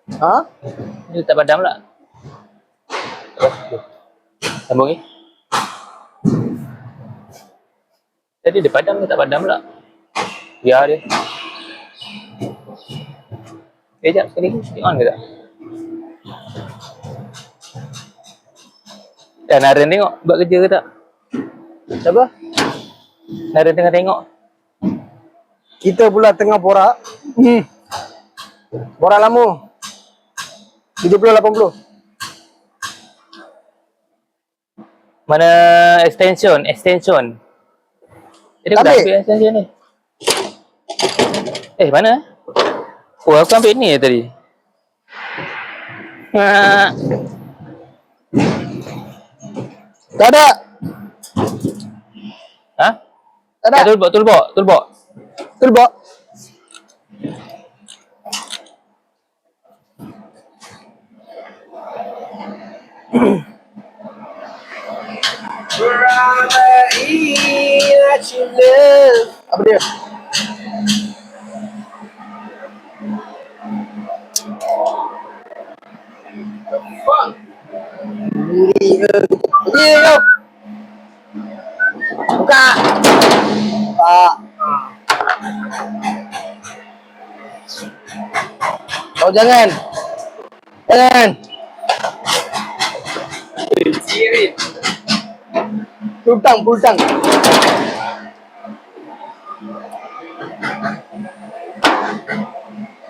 Ha? Dia tak padam pula. Sambung ni. Tadi dia padam ke tak padam pula? Biar dia. Sekejap sekali lagi. On ke tak? Naren tengok buat kerja ke tak? Siapa? Naren tengah tengok. Kita pula tengah borak. Borak lama. 70-80. Mana extension? Jadi aku dah Ambil. ambil extension ni. Mana? Oh, aku ambil ni tadi. Tak ada. Ha? Tak ada. Toolbox. Toolbox. Apa dia? Ini yo. Buka. Pak. Oh jangan. Pultang.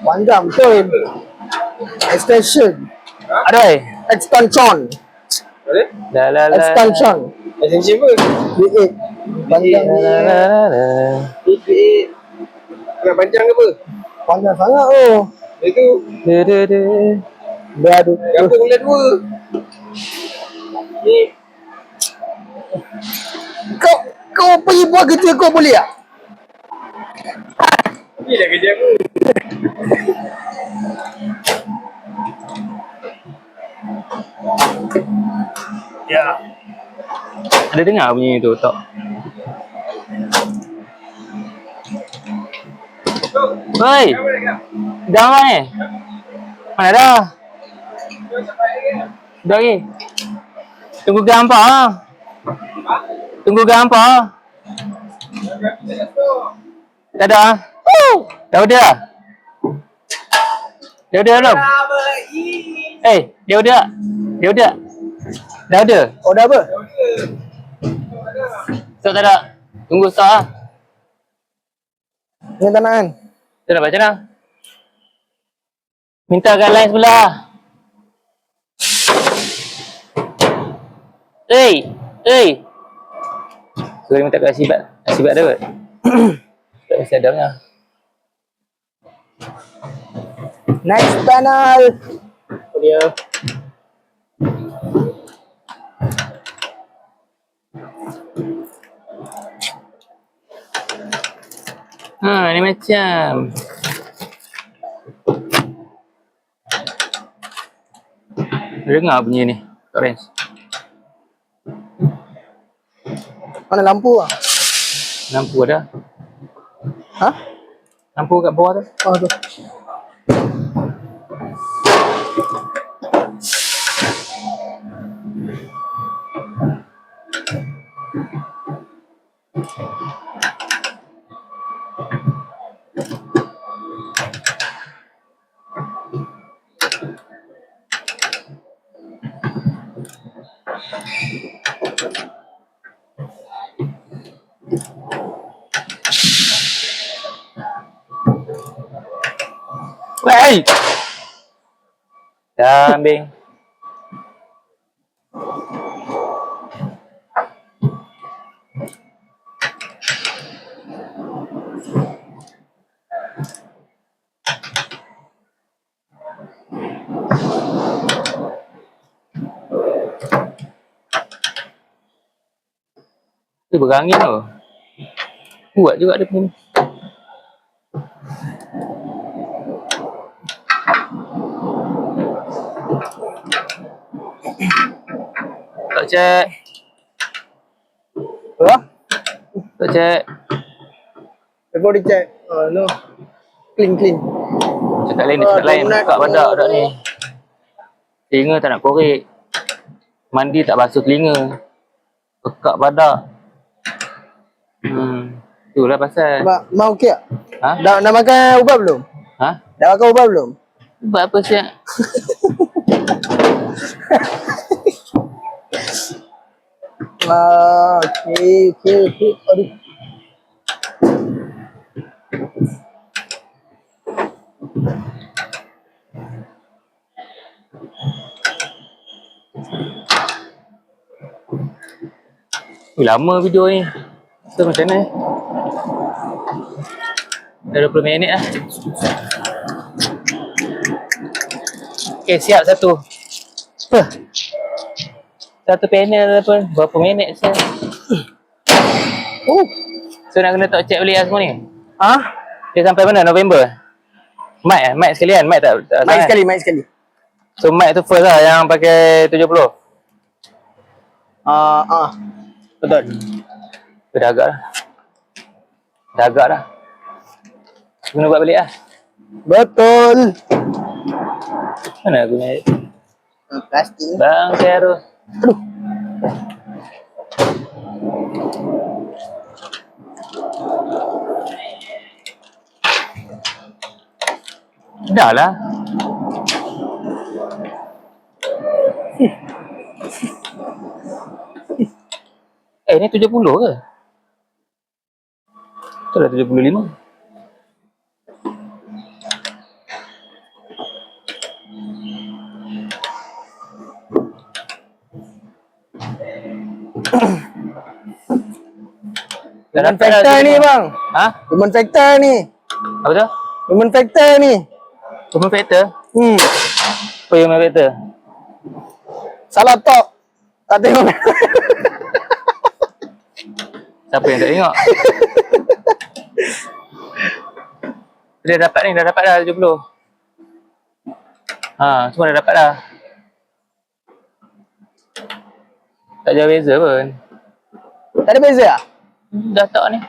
Panjang betul. Extension. Extension. Extension apa? V8. Panjang V8. Nak panjang ke apa? Panjang sangat oh. Itu. Dia ada. Apa mula 2? Ni. Kau pergi buat kerja kau boleh tak? Ni dah kerja aku. Ya. Ada dengar bunyi tu tak? Hei. Dah mana ni? Mana dah? Dah lagi. Tunggu gampang. Tak ada. Dah udah. Dia udah belum? Dia udah. Dah ada. Oh dah apa? Tak ada. Tunggu start lah. Ni tak nak kan? Tak nak baca dah. Minta kat line sebelah. So dia minta kat Asibat ada kot? Tak mesti ada punya. Next panel. Dia. Ni macam dengar bunyi ni Torrens. Mana lampu ah? Lampu ada. Ha? Lampu kat bawah tu. Oh tu. Wei. Kambing. Dia berangin tu. Kuat juga dia punya. Tak cek. Apa? Tak cek. Before dicek. No. Clean. Dekat lain, dia cakap lain. Buka badak ni. Telinga tak nak korek. Mandi tak basuh telinga. Pekak badak. Itulah pasal. Mau okey tak? Ha? Dah makan ubat belum? Ha? Dah makan ubat belum? Buat apa siap? Okey. Aduh. Lama video ni. So macam mana? Dah 20 minit lah. Okay, siap satu. Apa? Satu panel pun berapa minit saya. So nak kena tak check balik lah semua ni. Ha? Dia sampai mana? November? Mic sekalian? Mic tak Mic sangat? sekali. So mic tu first lah yang pakai 70. Betul. Dah agak lah. Kena buat balik lah. Betul. Mana aku naik? Plastik. Bang Kero. Aduh. Dah lah. Ni 70 ke? Tu dah 75. Human factor ni bang. Ha? Human factor ni. Apa tu? Human factor ni. Human factor? Apa human factor? Salah top. Tak tengok. Siapa yang tak tengok? Dia dapat dah 70. Semua dah dapat dah. Tak jauh beza pun. Tak ada beza lah? Dah tak ni.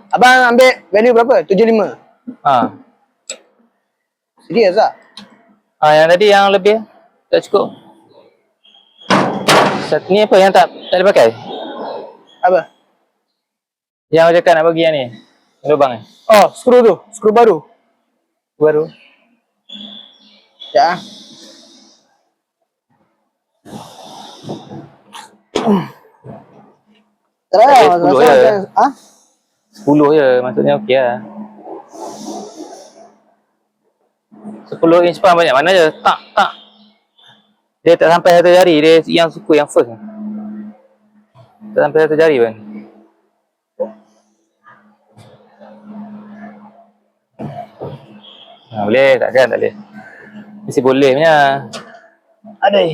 Abang ambil value berapa? 75? Serius lah? Yang tadi yang lebih tak cukup. Ni apa yang tak ada pakai? Apa? Yang cakap nak bagi yang ni. Lubang ni. Oh, skru tu. Skru baru. Baru. Ya. Terang. 10 je. 10 Ha? je. Maksudnya okey lah. 10 inch pan banyak mana je. Tak. Dia tak sampai satu jari. Dia yang suku yang first. Tak sampai satu jari pun. Boleh. Takkan tak boleh. Mesti boleh punya. Aduh.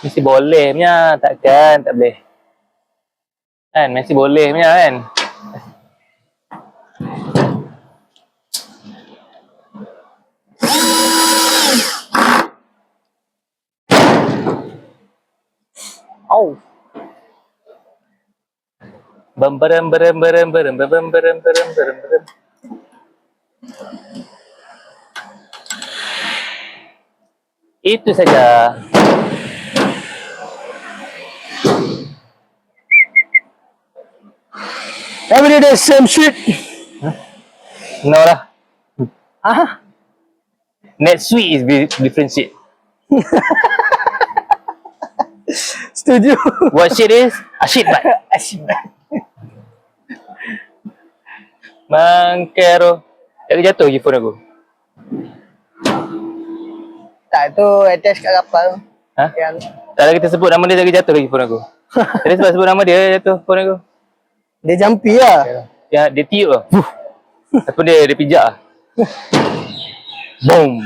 Mesti boleh punya. Takkan tak boleh. Kan? Mesti boleh punya kan? Oh. Berem. Itu saja. Every day same shit. No lah. Ah. Next week is different shit. Setuju. What shit is? Shit but. Asyik. Mangkero. Jadi jatuh je phone aku. Tak, tu attach kat kapal. Ha? Yang Tak ada kita sebut nama dia lagi jatuh lagi phone aku. Tadi sebab sebut nama dia jatuh phone aku. dia jumpy lah. Ya, dia tiup lah. Ataupun dia pijak lah. Boom.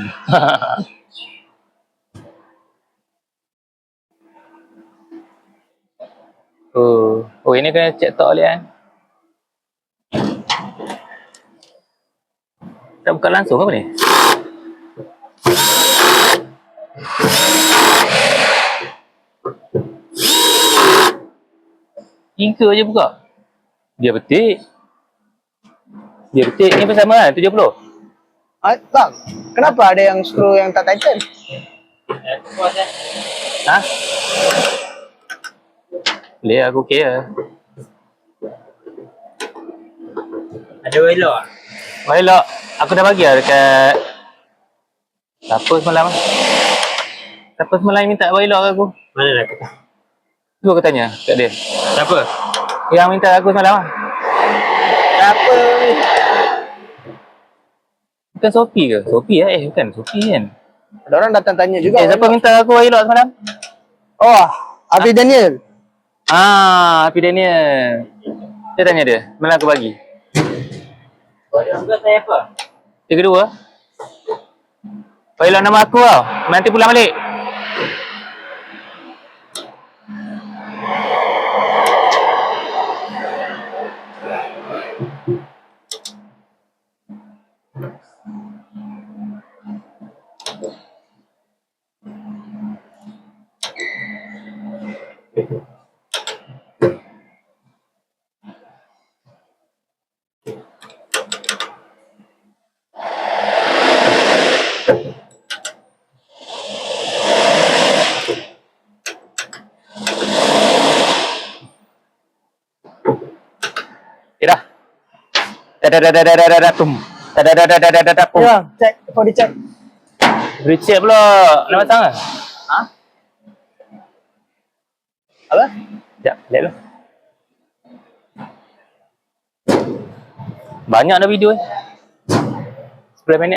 Oh ini kena check tok balik kan. Tak buka langsung apa ni? 3 je buka. Dia betik. Ni pasal mana? 70. Tak. Kenapa ada yang screw yang tak tighten? Ha? Boleh aku okey lah. Ada elok ah. Elok. Aku dah bagi lah dekat siapa semalam. Siapa semalam yang minta elok kat aku? Mana dah kata? Tu aku tanya kat dia. Siapa? Yang minta aku semalam lah. Siapa ni? Bukan Sophie ke? Sophie lah. Bukan Sophie kan? Ada orang datang tanya juga. Siapa minta aku elok semalam? Oh, Abi Daniel. Api Daniel. Dia tanya dia. Mana aku bagi? Oh, dia bukan saya apa? Yang kedua. Elok nama aku tau. Nanti pulang balik. Dah. Dah. Tum. Dah. Pum. Ya, cek. Kau dicek. Richard pula. Nak pasang ke? Ha? Apa? Sekejap. Lihat dulu. Banyak dah video 10 minit.